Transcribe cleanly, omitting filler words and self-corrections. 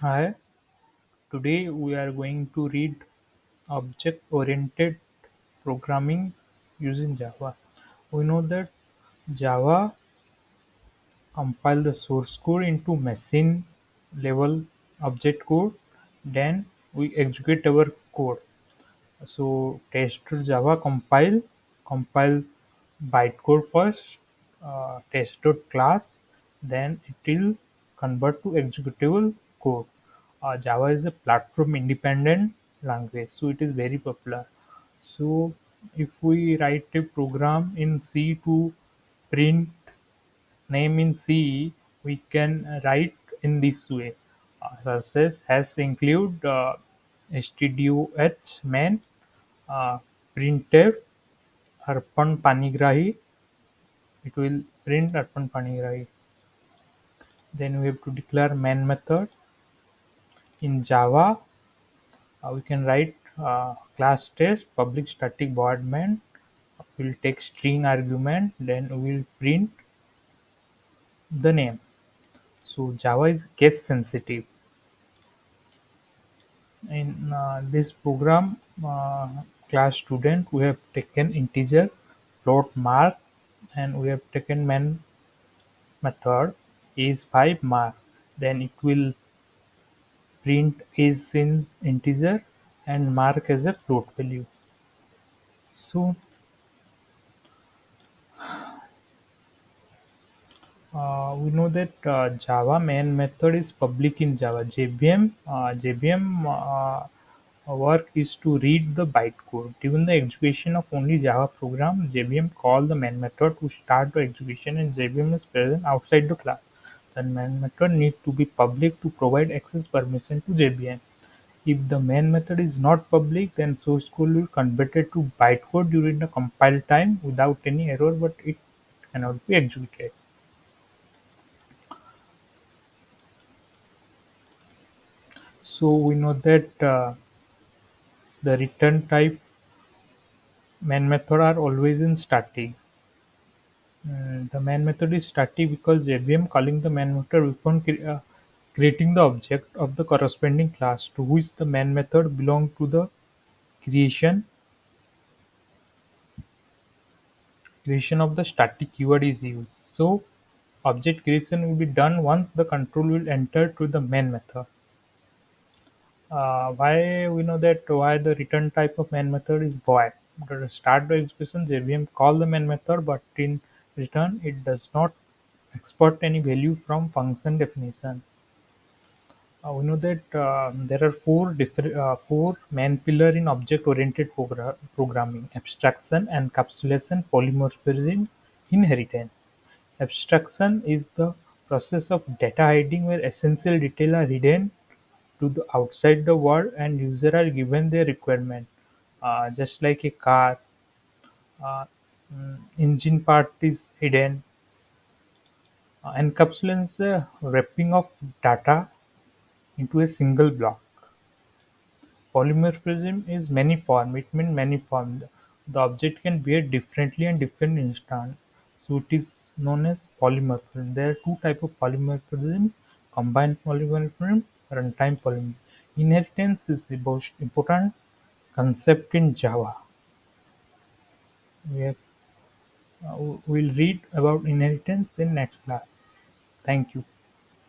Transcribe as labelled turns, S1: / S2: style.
S1: Hi, today we are going to read object-oriented programming using Java. We know that Java compile the source code into machine level object code, then we execute our code. So tester Java compile bytecode first, test.class, then it will convert to executable code. Java is a platform independent language, so it is very popular. So if we write a program in C to print name in C, we can write in this way. Success has include stdoh main, uh, printf arpan panigrahi. It will print arpan panigrahi. Then we have to declare main method. In Java, we can write class test public static void main. We'll take string argument. Then we'll print the name. So Java is case sensitive. In this program, class student, we have taken integer, float, mark, and we have taken main method is 5 mark. Then it will print is in integer and mark as a float value. So we know that Java main method is public in Java. JVM work is to read the bytecode. During the execution of only Java program, JVM call the main method to start the execution, and JVM is present outside the class. The main method need to be public to provide access permission to JVM. If the main method is not public, then source code will convert it to bytecode during the compile time without any error, but it cannot be executed. So we know that the return type main method are always in static. The main method is static because JVM calling the main method upon creating the object of the corresponding class to which the main method belong to the creation creation of the static keyword is used. So object creation will be done once the control will enter to the main method. Why we know that why the return type of main method is void. To start the execution, JVM call the main method, but in return it does not export any value from function definition. We know that there are four main pillar in object-oriented programming: abstraction, encapsulation, polymorphism, inheritance. Abstraction is the process of data hiding where essential details are hidden to the outside the world and user are given their requirement. Just like a car, uh, engine part is hidden. Encapsulation is a wrapping of data into a single block. Polymorphism is many-form. It means many-form. The object can behave differently in different instance, so it is known as polymorphism. There are two types of polymorphism: combined polymorphism, runtime polymorphism. Inheritance is the most important concept in Java. We have, we'll read about inheritance in next class. Thank you.